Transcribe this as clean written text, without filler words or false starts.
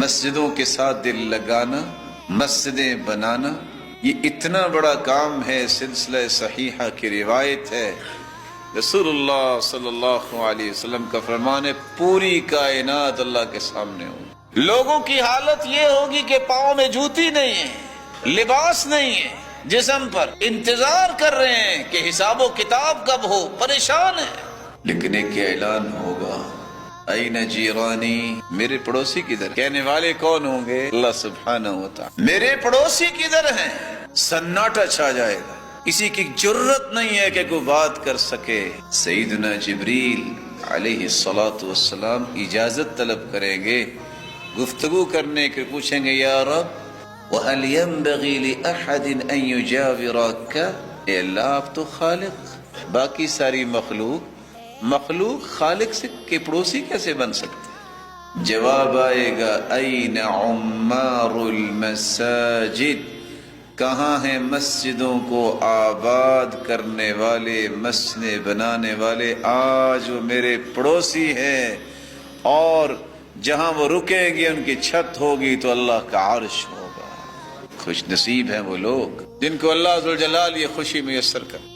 مسجدوں کے ساتھ دل لگانا، مسجدیں بنانا، یہ اتنا بڑا کام ہے، سلسلہ صحیحہ کی روایت ہے، رسول اللہ صلی اللہ علیہ وسلم کا فرمان ہے پوری کائنات اللہ کے سامنے ہو، لوگوں کی حالت یہ ہوگی کہ پاؤں میں جوتی نہیں ہے، لباس نہیں ہے، جسم پر انتظار کر رہے ہیں کہ حساب و کتاب کب ہو، پریشان ہے، لیکن ایک اعلان ہوگا، این جیرانی، میرے پڑوسی کدھر؟ کہنے والے کون ہوں گے؟ اللہ سبحانہ وتعالی، میرے پڑوسی کدھر ہیں؟ سناٹا چھا جائے گا، کسی کی جرت نہیں ہے کہ کوئی بات کر سکے۔ سیدنا جبریل علیہ السلام اجازت طلب کریں گے گفتگو کرنے کے، پوچھیں گے یا رب وَهَلْ يَنْبَغِي لِأَحَدٍ أَن يُجَاوِرَكَ، اے اللہ آپ تو خالق، باقی ساری مخلوق خالق سے کے پڑوسی کیسے بن سکتے؟ جواب آئے گا این عمار المساجد، کہاں ہیں مسجدوں کو آباد کرنے والے، مسجدیں بنانے والے؟ آج وہ میرے پڑوسی ہیں، اور جہاں وہ رکیں گے ان کی چھت ہوگی تو اللہ کا عرش ہوگا۔ خوش نصیب ہیں وہ لوگ جن کو اللہ ذوالجلال یہ خوشی میسر کر۔